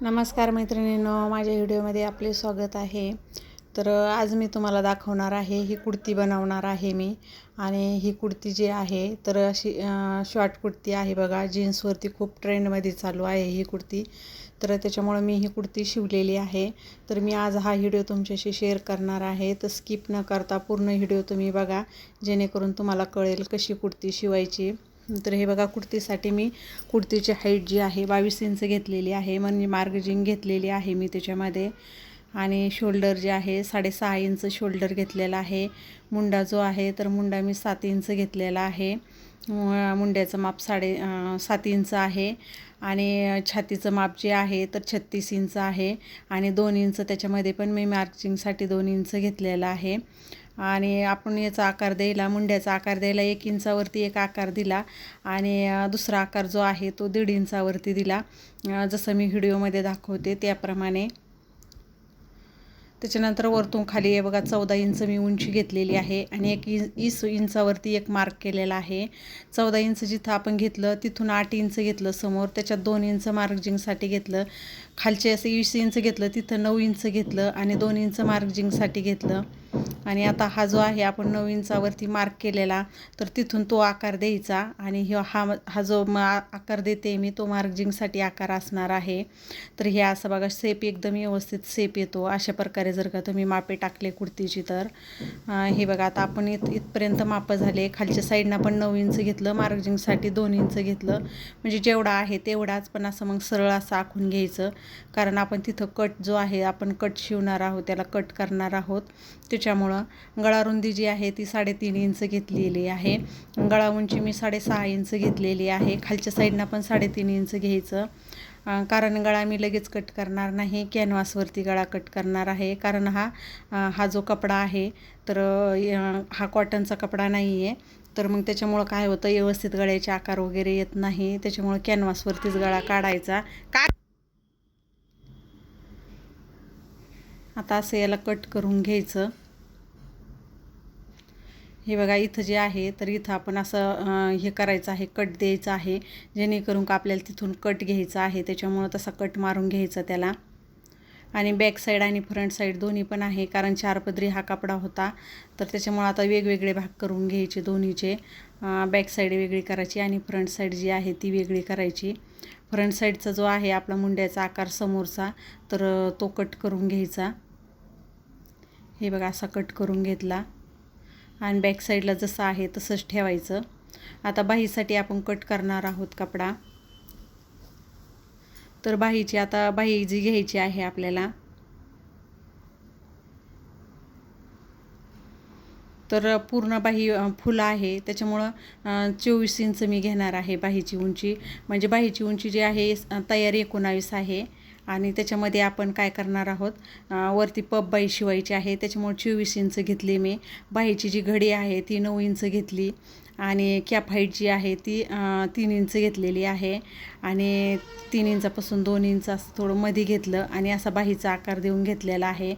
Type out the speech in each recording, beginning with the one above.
नमस्कार मैत्रिणींनो, माझ्या व्हिडिओमध्ये आपले स्वागत आहे। तर आज मी तुम्हाला दाखवणार आहे, ही कुर्ती बनवणार आहे मी। आणि ही कुर्ती जी आहे तर अशी शॉर्ट कुर्ती आहे बघा, जीन्सवरती खूप ट्रेंडमध्ये चालू आहे ही कुर्ती। तर त्याच्यामुळे मी ही कुर्ती शिवलेली आहे। तर मी आज हा व्हिडिओ तुमच्याशी शेअर करणार आहे, तर स्किप न करता पूर्ण व्हिडिओ तुम्ही बघा, जेणेकरून तुम्हाला कळेल कशी कुर्ती शिवायची। तर हे बघा, कुर्तीसाठी मी कुर्तीची हाईट जी आहे 22 इंच घेतलेली आहे, म्हणजे मार्जिन घेतलेली आहे मी त्याच्यामध्ये। आणि शोल्डर जे आहे 6.5 इंच शोल्डर घेतलेला आहे। मुंडा जो आहे तर मुंडा मी 7 इंच घेतलेला आहे। मुंड्याचं माप 7.5 इंच आहे। आणि छातीचं माप जे आहे तर 36 इंच आहे। आणि 2 इंच त्याच्यामध्ये पण मी मार्जिंगसाठी 2 इंच घेतलेला आहे। आणि आपण याचा आकार द्यायला, मुंड्याचा आकार द्यायला 1 इंचावरती एक आकार दिला आणि दुसरा आकार जो आहे तो 1.5 इंचावरती दिला, जसं मी व्हिडिओमध्ये दाखवते त्याप्रमाणे। त्याच्यानंतर वरतून खाली आहे बघा 14 इंच मी उंची घेतलेली आहे आणि 1 इंचावरती एक मार्क केलेला आहे। 14 इंच जिथं आपण घेतलं तिथून 8 इंच घेतलं समोर, त्याच्यात 2 इंच मार्जिंगसाठी घेतलं। खालचे असं 20 इंच घेतलं, तिथं 9 इंच घेतलं आणि 2 इंच मार्जिंगसाठी घेतलं। आणि आता हा जो आहे आपण 9 इंचावरती मार्क केलेला, तर तिथून तो आकार द्यायचा। आणि हा जो आकार देते मी तो मार्जिंगसाठी आकार असणार आहे। तर हे असं बघा, शेप एकदम व्यवस्थित शेप येतो अशा प्रकारे जर का तुम्ही मापे टाकले कुर्तीची तर। हे बघा, आता आपण इथपर्यंत माप झाले। खालच्या साईडनं पण 9 इंच घेतलं, मार्जिंगसाठी 2 इंच घेतलं, म्हणजे जेवढा आहे तेवढाच, पण असं मग सरळ असं आखून घ्यायचं। कारण आपण तिथं कट जो आहे, आपण कट शिवणार आहोत, त्याला कट करणार आहोत, त्याच्यामुळं गळा रुंदी जी आहे ती 3.5 इंच घेतलेली आहे। गळा उंची मी 6.5 इंच घेतलेली आहे। खालच्या साईडनं पण 3.5 इंच घ्यायचं, कारण गळा मी लगेच कट करणार नाही, कॅनव्हासवरती गळा कट करणार आहे। कारण हा जो कपडा आहे तर हा कॉटनचा कपडा नाही आहे, तर मग त्याच्यामुळं काय होतं, व्यवस्थित गळ्याचे आकार वगैरे येत नाही, त्याच्यामुळं कॅनव्हासवरतीच गळा काढायचा। आता असं याला कट करून घ्यायचं। हे बघा, इथं जे आहे तर इथं आपण असं हे करायचं आहे, कट द्यायचं आहे, जेणेकरून का आपल्याला तिथून कट घ्यायचा आहे, त्याच्यामुळं तसा कट मारून घ्यायचा त्याला। आणि बॅक साईड आणि फ्रंट साईड दोन्ही पण आहे, कारण 4 पदरी हा कपडा होता, तर त्याच्यामुळं आता वेगवेगळे भाग करून घ्यायचे दोन्हीचे। बॅक साईड वेगळी करायची आणि फ्रंट साईड जी आहे ती वेगळी करायची। फ्रंट साईडचा जो आहे आपला मुंड्याचा आकार समोरचा, तर तो कट करून घ्यायचा। हे बघा, असा कट करून घेतला आणि बॅक साईडला जसं आहे तसंच ठेवायचं। आता बाहीसाठी आपण कट करणार आहोत कपडा, तर आता बाही जी घ्यायची आहे आपल्याला, तर पूर्ण बाही फुल आहे, त्याच्यामुळं 24 इंच मी घेणार आहे बाहीची उंची। म्हणजे बाहीची उंची जी आहे तयारी 19 आहे। आणि त्याच्यामध्ये आपण काय करणार आहोत, वरती पब बाही शिवायची आहे, त्याच्यामुळे 24 इंच घेतली मी। बाहीची जी घडी आहे ती 9 इंच घेतली आणि कॅप हाईट जी आहे ती 3 इंच घेतलेली आहे। आणि 3 इंचापासून 2 इंच असं थोडं मध्ये घेतलं आणि असा बाहीचा आकार देऊन घेतलेला आहे।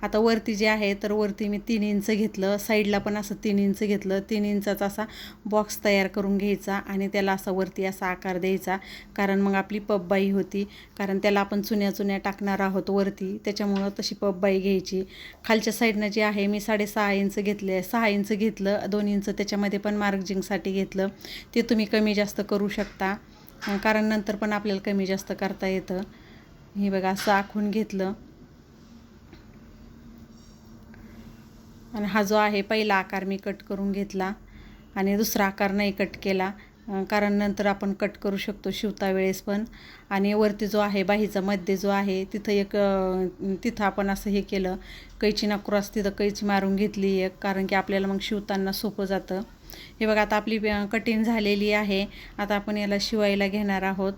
आता वरती जे आहे तर वरती मी 3 इंच घेतलं, साईडला पण असं 3 इंच घेतलं। 3 इंचाचा असा बॉक्स तयार करून घ्यायचा आणि त्याला असा वरती असा आकार द्यायचा, कारण मग आपली पब बाही होती, कारण त्याला आपण चुन्या टाकणार आहोत वरती, त्याच्यामुळं तशी पब बाही घ्यायची। खालच्या साईडनं जे आहे मी 6.5 इंच घेतले, 6 इंच घेतलं, 2 इंच त्याच्यामध्ये पण मार्जिंगसाठी घेतलं। ते तुम्ही कमी जास्त करू शकता, कारण नंतर पण आपल्याला कमी जास्त करता येतं। हे बघा, असं आखून घेतलं आणि हा जो आहे पहिला आकार मी कट करून घेतला आणि दुसरा आकार नाही कट केला, कारण नंतर आपण कट करू शकतो शिवता वेळेस पण। आणि वरती जो आहे बाहीचा मध्ये जो आहे तिथं आपण असं हे केलं, कैचीना क्रॉस तिथं कैची मारून घेतली एक, कारण की आपल्याला मग शिवताना सोपं जातं। हे बघा, आता आपली कटिंग झालेली आहे। आता आपण याला शिवायला घेणार आहोत।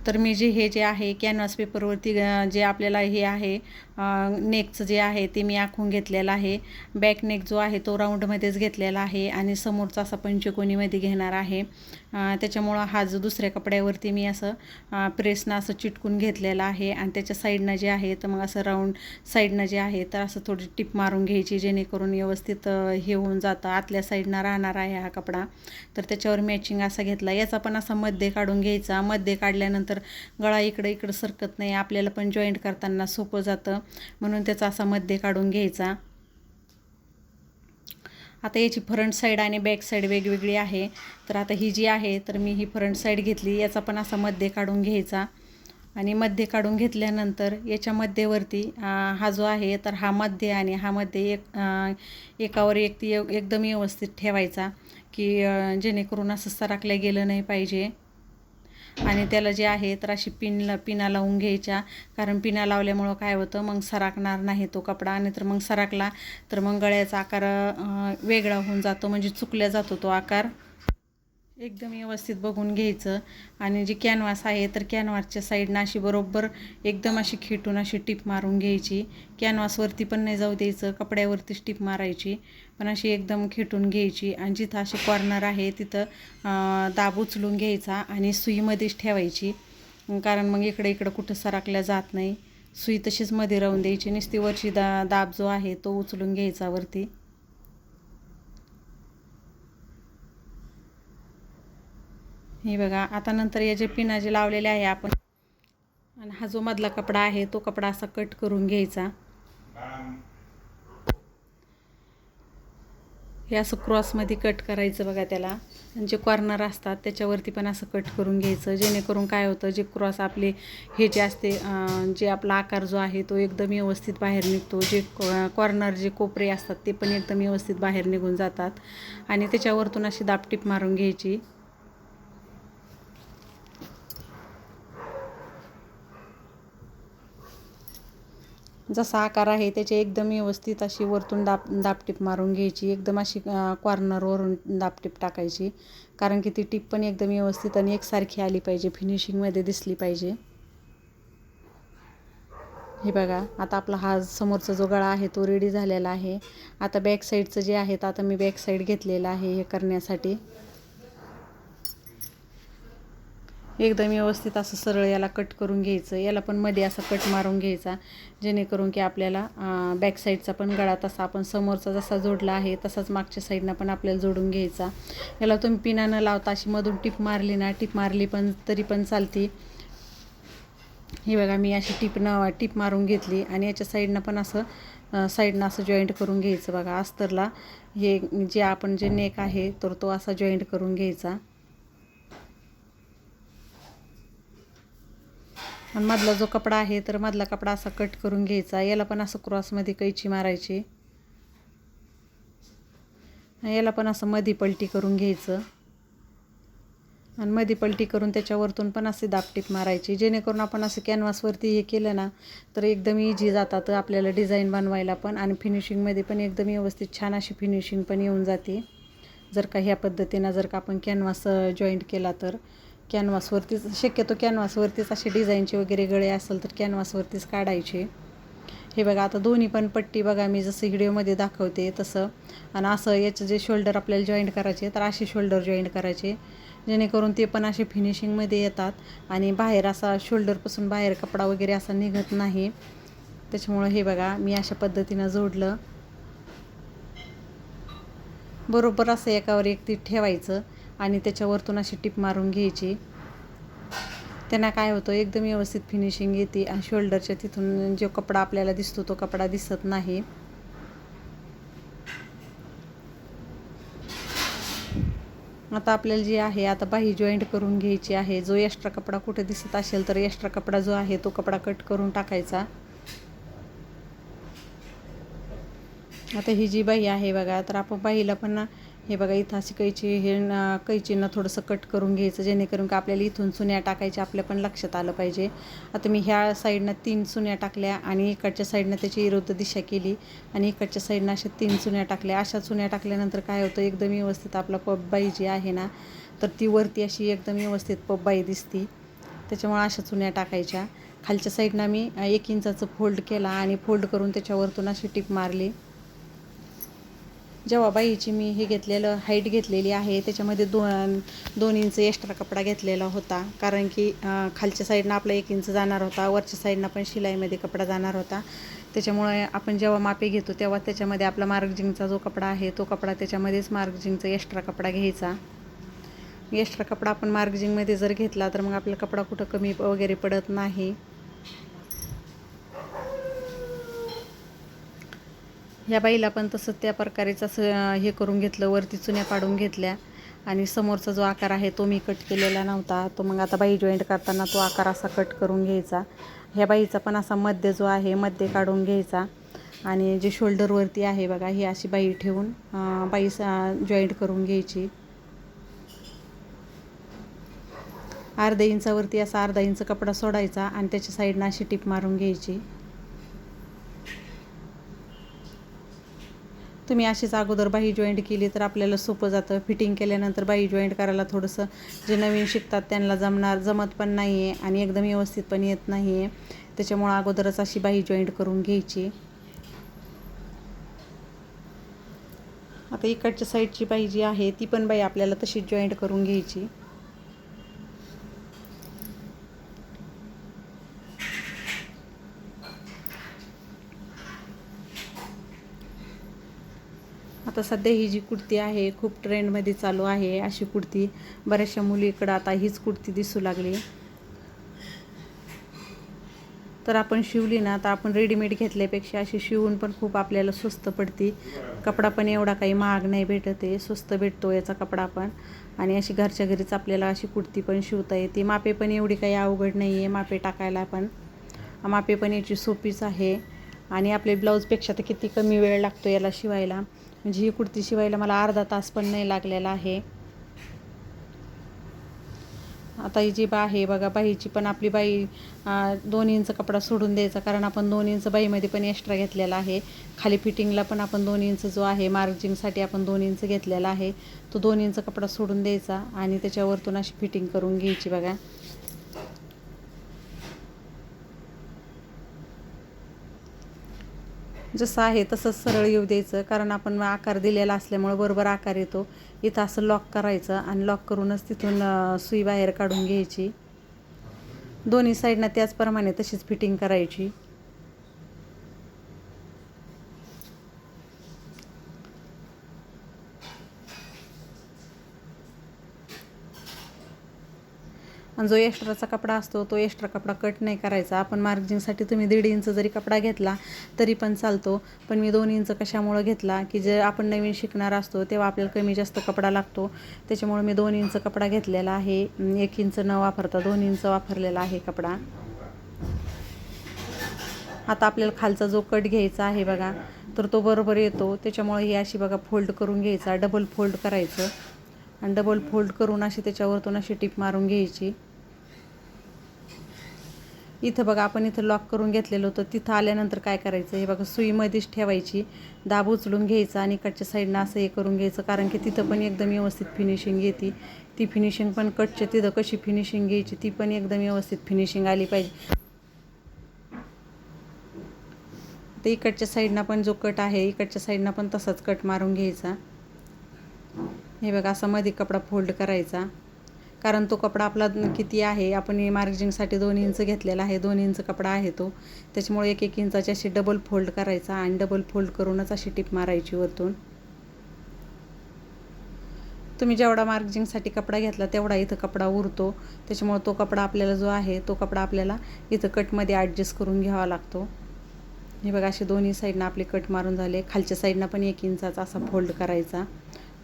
तर मी जे आहे कॅनव्हास पेपरवरती जे आपल्याला हे आहे नेकचं जे आहे ते मी आखून घेतलेलं आहे। बॅक नेक जो आहे तो राऊंडमध्येच घेतलेला आहे आणि समोरचा असा पंचकोनीमध्ये घेणार आहे। त्याच्यामुळं हा जो दुसऱ्या कपड्यावरती मी असं प्रेसनं असं चिटकून घेतलेला आहे आणि त्याच्या साईडनं जे आहे तर मग असं राऊंड साईडनं जे आहे तर असं थोडी टिप मारून घ्यायची, जेणेकरून व्यवस्थित हे होऊन जातं। आतल्या साईडनं राहणार आहे हा कपडा, तर त्याच्यावर मॅचिंग असा घेतला। याचा पण असा मध्ये काढून घ्यायचा। मध्ये काढल्यानंतर तर गळा इकडं सरकत नाही, आपल्याला पण जॉईंट करताना सोपं जातं. म्हणून त्याचा असा मध्ये काढून घ्यायचा. आता याची फ्रंट साईड आणि बॅक साईड वेगवेगळी आहे. तर आता ही जी आहे तर मी ही फ्रंट साईड घेतली, याचा पण असा मध्ये काढून घ्यायचा. आणि मध्ये काढून घेतल्यानंतर याच्या मध्येवरती हा जो आहे तर हा मध्ये आणि हा मध्ये एकावर एक ती एकदम व्यवस्थित ठेवायचा, की जेणेकरून असं सरकल्या गेलं नाही पाहिजे. आणि त्याला जे आहे तर अशी पिना लावून घ्यायच्या, कारण पिना लावल्यामुळं काय होतं, मग सरकणार नाही तो कपडा. आणि तर मग सरकला तर मग गळ्याचा आकार वेगळा होऊन जातो, म्हणजे चुकल्या जातो तो आकार. एकदम व्यवस्थित बघून घ्यायचं. आणि जी कॅनव्हास आहे तर कॅनव्हासच्या साईडनं अशी बरोबर एकदम अशी खेटून अशी टीप मारून घ्यायची. कॅनव्हासवरती पण नाही जाऊ द्यायचं, कपड्यावरतीच टीप मारायची, पण अशी एकदम खेटून घ्यायची. आणि जिथं अशी कॉर्नर आहे तिथं दाब उचलून घ्यायचा आणि सुईमध्येच ठेवायची, कारण मग इकडं कुठं सरकल्या जात नाही. सुई तशीच मध्ये राहून द्यायची, नुसती वरची दाब जो आहे तो उचलून घ्यायचा वरती. हे बघा, आता नंतर या जे पिना जे लावलेले आहे आपण, आणि हा जो मधला कपडा आहे तो कपडा असा कट करून घ्यायचा. हे असं क्रॉसमध्ये कट करायचं बघा त्याला. आणि जे कॉर्नर असतात त्याच्यावरती पण असं कट करून घ्यायचं, जेणेकरून काय होतं, जे क्रॉस आपले हे जे असते जे आपला आकार जो आहे तो एकदम व्यवस्थित बाहेर निघतो. जे कॉर्नर जे कोपरे असतात ते पण एकदम व्यवस्थित बाहेर निघून जातात. आणि त्याच्यावरतून अशी दाबटीप मारून घ्यायची. जसा आकार आहे त्याचे एकदम व्यवस्थित अशी वरतून दाबटीप मारून घ्यायची. एकदम अशी कॉर्नरवरून दाबटीप टाकायची, कारण की ती टीप पण एकदम व्यवस्थित आणि एकसारखी आली पाहिजे, फिनिशिंगमध्ये दिसली पाहिजे. हे बघा, आता आपला हा समोरचा जो गळा आहे तो रेडी झालेला आहे. आता बॅक साईडचं जे आहे तर आता मी बॅक साईड घेतलेलं आहे हे करण्यासाठी. एकदम व्यवस्थित असं सरळ याला कट करून घ्यायचं. याला पण मध्ये असं कट मारून घ्यायचा, जेणेकरून की आपल्याला बॅक साईडचा पण गळा तसा आपण समोरचा जसा जोडला आहे तसाच मागच्या साईडनं पण आपल्याला जोडून घ्यायचा. याला तुम्ही पिना न लावता अशी मधून टीप मारली पण तरी पण चालते. हे बघा, मी अशी टीप मारून घेतली. आणि याच्या साईडनं पण असं साईडनं असं जॉईंट करून घ्यायचं. बघा, अस्तरला हे जे आपण जे नेक आहे तर तो असा जॉईंट करून घ्यायचा. आणि मधला जो कपडा आहे तर मधला कपडा असा कट करून घ्यायचा. याला पण असं क्रॉसमध्ये कैची मारायची. याला पण असं मध्ये पलटी करून घ्यायचं. आणि मध्ये पलटी करून त्याच्यावरतून पण असे दाबटीप मारायची, जेणेकरून आपण असं कॅनव्हासवरती हे केलं ना तर एकदम इझी जातात आपल्याला डिझाईन बनवायला पण. आणि फिनिशिंगमध्ये पण एकदम व्यवस्थित छान अशी फिनिशिंग पण येऊन जाते, जर का ह्या पद्धतीनं जर का आपण कॅनव्हास जॉईंट केला तर. कॅनव्हासवरतीच शक्यतो कॅनव्हासवरतीच असे डिझाईनचे वगैरे गळे असेल तर कॅनव्हासवरतीच काढायचे. हे बघा, आता दोन्ही पण पट्टी बघा मी जसं व्हिडिओमध्ये दाखवते तसं. आणि असं याचं जे शोल्डर आपल्याला जॉईंट करायचे तर असे शोल्डर जॉईंट करायचे, जेणेकरून ते पण असे फिनिशिंगमध्ये येतात. आणि बाहेर असा शोल्डरपासून बाहेर कपडा वगैरे असा निघत नाही. त्याच्यामुळं हे बघा, मी अशा पद्धतीनं जोडलं. बरोबर असं एकावर एक ती ठेवायचं आणि त्याच्यावरतून अशी टीप मारून घ्यायची. त्यांना काय होतं, एकदम व्यवस्थित फिनिशिंग येते. आणि शोल्डरच्या तिथून जो कपडा आपल्याला दिसतो तो कपडा दिसत नाही. आता आपल्याला जे आहे आता बाही जॉईंट करून घ्यायची आहे. जो एक्स्ट्रा कपडा कुठे दिसत असेल तर एक्स्ट्रा कपडा जो आहे तो कपडा कट करून टाकायचा. आता ही जी बाही आहे बघा, तर आपण बाहीला पण हे बघा इथं अशी कैचीनं थोडंसं कट करून घ्यायचं, जेणेकरून का आपल्याला इथून सुन्या टाकायच्या आपल्या पण लक्षात आलं पाहिजे. आता मी ह्या साईडनं 3 सुन्या टाकल्या आणि इकडच्या साईडनं त्याची विरुद्ध दिशा केली आणि इकडच्या साईडनं अशा 3 सुन्या टाकल्या. अशा सुन्या टाकल्यानंतर काय होतं, एकदम व्यवस्थित आपला पफबाई जी आहे ना तर ती वरती अशी एकदम व्यवस्थित पफबाई दिसती. त्याच्यामुळे अशा सुन्या टाकायच्या. खालच्या साईडनं मी 1 इंचाचं फोल्ड केला आणि फोल्ड करून त्याच्यावरतून अशी टीप मारली. जेव्हा बाईची मी हे घेतलेलं हाईट घेतलेली आहे त्याच्यामध्ये 2 इंच एक्स्ट्रा कपडा घेतलेला होता, कारण की खालच्या साईडनं आपला 1 इंच जाणार होता, वरच्या साईडनं पण शिलाईमध्ये कपडा जाणार होता. त्याच्यामुळे आपण जेव्हा मापे घेतो तेव्हा त्याच्यामध्ये आपला मार्जिंगचा जो कपडा आहे तो कपडा त्याच्यामध्येच मार्जिंगचा एक्स्ट्रा कपडा घ्यायचा. एक्स्ट्रा कपडा आपण मार्जिंगमध्ये जर घेतला तर मग आपला कपडा कुठं कमी वगैरे पडत नाही. ह्या बाईला पण तसंच त्या प्रकारेच असं हे करून घेतलं, वरती चुन्या पाडून घेतल्या आणि समोरचा जो आकार आहे तो मी कट केलेला नव्हता. तो मग आता बाई जॉईंट करताना तो आकार असा कट करून घ्यायचा. ह्या बाईचा पण असा मध्य जो आहे मध्य काढून घ्यायचा आणि जे शोल्डरवरती आहे बघा ही अशी बाई ठेवून बाई जॉईंट करून घ्यायची. अर्ध्या इंचावरती असा अर्धा इंच कपडा सोडायचा आणि त्याच्या साईडनं अशी टिप मारून घ्यायची. तुम्ही अशीच अगोदर बाही जॉईंट केली तर आपल्याला सोपं जातं. फिटिंग केल्यानंतर बाही जॉईंट करायला थोडंसं जे नवीन शिकतात त्यांना जमत पण नाही आहे आणि एकदम व्यवस्थित पण येत नाही आहे. त्याच्यामुळं अगोदरच अशी बाही जॉईंट करून घ्यायची. आता इकडच्या साईडची बाही जी आहे ती पण बाई आपल्याला तशीच जॉईंट करून घ्यायची. आता सध्या ही जी कुर्ती आहे खूप ट्रेंडमध्ये चालू आहे. अशी कुर्ती बऱ्याचशा मुलीकडं आता हीच कुर्ती दिसू लागली. तर आपण शिवली ना तर आपण रेडीमेड घेतल्यापेक्षा अशी शिवून पण खूप आपल्याला स्वस्त पडते. कपडा पण एवढा काही महाग नाही भेटत आहे, स्वस्त भेटतो याचा कपडा पण. आणि अशी घरच्या घरीच आपल्याला अशी कुर्ती पण शिवता येते. मापे पण एवढी काही अवघड नाही आहे मापे टाकायला पण. मापे पण याची सोपीच आहे आणि आपले ब्लाऊजपेक्षा तर किती कमी वेळ लागतो याला शिवायला. म्हणजे ही कुर्ती शिवायला मला अर्धा तास पण नाही लागलेला आहे. आता ही जी बाई आहे बघा, बाईची पण आपली बाई 2 इंच कपडा सोडून द्यायचा, कारण आपण 2 इंच बाईमध्ये पण एक्स्ट्रा घेतलेला आहे. खाली फिटिंगला पण आपण 2 इंच जो आहे मार्जिंगसाठी आपण 2 इंच घेतलेला आहे, तो 2 इंच कपडा सोडून द्यायचा आणि त्याच्यावरतून अशी फिटिंग करून घ्यायची बघा. जसं आहे तसंच सरळ येऊ द्यायचं, कारण आपण आकार दिलेला असल्यामुळं बरोबर आकार येतो. इथं असं लॉक करायचं आणि लॉक करूनच तिथून सुई बाहेर काढून घ्यायची. दोन्ही साईडनं त्याचप्रमाणे तशीच फिटिंग करायची. आणि जो एक्स्ट्राचा कपडा असतो तो एक्स्ट्रा कपडा कट नाही करायचा. आपण मार्जिंगसाठी तुम्ही 1.5 इंच जरी कपडा घेतला तरी पण चालतो, पण मी 2 इंच कशामुळं घेतला की जे आपण नवीन शिकणार असतो तेव्हा आपल्याला कमी जास्त कपडा लागतो, त्याच्यामुळे मी 2 इंच कपडा घेतलेला आहे. 1 इंच न वापरता 2 इंच वापरलेला आहे कपडा. आता आपल्याला खालचा जो कट घ्यायचा आहे बघा, तर तो बरोबर येतो. त्याच्यामुळे ही अशी बघा फोल्ड करून घ्यायचा, डबल फोल्ड करायचं आणि डबल फोल्ड करून अशी त्याच्यावरतून अशी टिप मारून घ्यायची. इथं बघा आपण इथं लॉक करून घेतलेलं होतं, तिथं आल्यानंतर काय करायचं हे बघा, सुईमध्येच ठेवायची, दाब उचलून घ्यायचा आणि कटच्या साईडनं असं हे करून घ्यायचं, कारण की तिथं पण एकदम व्यवस्थित फिनिशिंग येते. ती फिनिशिंग पण कटच्या तिथं कशी फिनिशिंग घ्यायची ती पण एकदम व्यवस्थित फिनिशिंग आली पाहिजे. तर इकडच्या साईडनं पण जो कट आहे इकडच्या साईडनं पण तसाच कट मारून घ्यायचा. हे बघा असा मध्ये कपडा फोल्ड करायचा, कारण तो कपडा आपला किती आहे, आपण मार्जिंगसाठी 2 इंच घेतलेला आहे, 2 इंच कपडा आहे तो, त्याच्यामुळे 1 इंचाची अशी डबल फोल्ड करायचा आणि डबल फोल्ड करूनच अशी टिप मारायची वरतून. तुम्ही जेवढा मार्जिंगसाठी कपडा घेतला तेवढा इथं कपडा उरतो, त्याच्यामुळे तो कपडा आपल्याला जो आहे तो कपडा आपल्याला इथं कटमध्ये ॲडजस्ट करून घ्यावा लागतो. हे बघा असे दोन्ही साईडनं आपले कट मारून झाले. खालच्या साईडनं पण 1 इंचाचा असा फोल्ड करायचा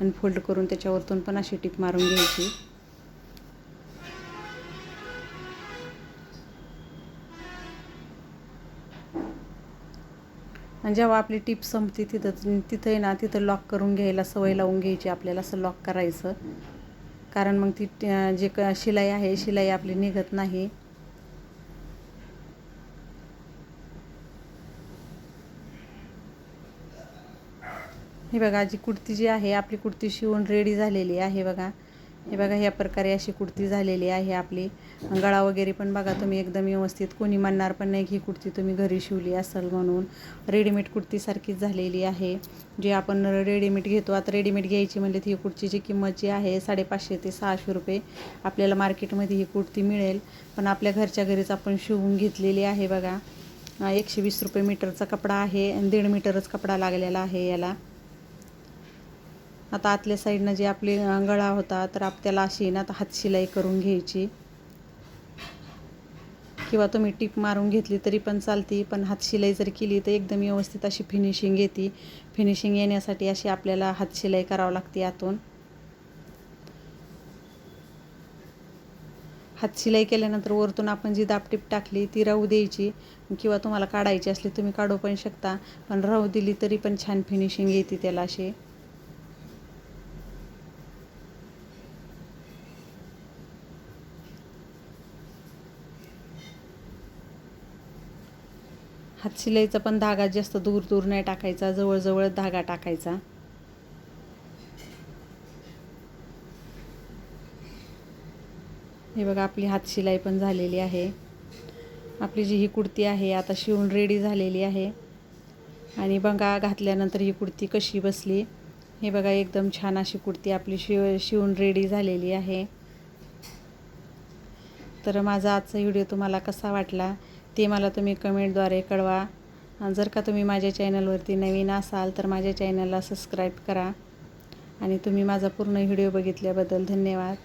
आणि फोल्ड करून त्याच्यावरतून पण अशी टिप मारून घ्यायची. आणि जेव्हा आपली टिप संपते तिथं आहे ना, तिथं लॉक करून घ्यायला सवय लावून घ्यायची आपल्याला. असं लॉक करायचं, कारण मग ती जे शिलाई आहे शिलाई आपली निघत नाही. हे बघा जी कुर्ती जी आहे आपली कुर्ती शिवून रेडी झालेली आहे बघा. हे बघा ह्या प्रकारे अशी कुर्ती झालेली आहे आपली. गळा वगैरे पण बघा तुम्ही एकदम व्यवस्थित, कोणी म्हणणार पण नाही की ही कुर्ती तुम्ही घरी शिवली असेल म्हणून. रेडीमेड कुर्तीसारखीच झालेली आहे जी आपण रेडीमेड घेतो. आता रेडीमेड घ्यायची म्हणले तर ही कुर्तीची किंमत जी आहे 550 ते 600 रुपये आपल्याला मार्केटमध्ये ही कुर्ती मिळेल, पण आपल्या घरच्या घरीच आपण शिवून घेतलेली आहे बघा. 120 रुपये मीटरचा कपडा आहे आणि 1.5 मीटरच कपडा लागलेला आहे याला. आता आतल्या साईडनं जे आपली गळा होता तर त्याला अशी ना आता हातशिलाई करून घ्यायची, किंवा तुम्ही टीप मारून घेतली तरी पण चालते, पण हातशिलाई जर केली तर एकदम व्यवस्थित अशी फिनिशिंग येते. फिनिशिंग येण्यासाठी अशी आपल्याला हातशिलाई करावं लागते आतून. हातशिलाई केल्यानंतर वरतून आपण जी दाबटीप टाकली ती राहू द्यायची, किंवा तुम्हाला काढायची असली तुम्ही काढू पण शकता, पण राहू दिली तरी पण छान फिनिशिंग येते त्याला अशी. हातशिलाईचा पण धागा जास्त दूर दूर नाही टाकायचा, जवळजवळ धागा टाकायचा. हे बघा आपली हातशिलाई पण झालेली आहे. आपली जी ही कुर्ती आहे आता शिवून रेडी झालेली आहे. आणि बघा घातल्यानंतर ही कुर्ती कशी बसली. हे बघा एकदम छान अशी कुर्ती आपली शिवून रेडी झालेली आहे. तर माझा आजचा व्हिडिओ तुम्हाला कसा वाटला ते मला तुम्ही कमेंटद्वारे कळवा. जर का तुम्ही माझ्या चॅनलवरती नवीन असाल तर माझ्या चॅनलला सबस्क्राईब करा. आणि तुम्ही माझा पूर्ण व्हिडिओ बघितल्याबद्दल धन्यवाद.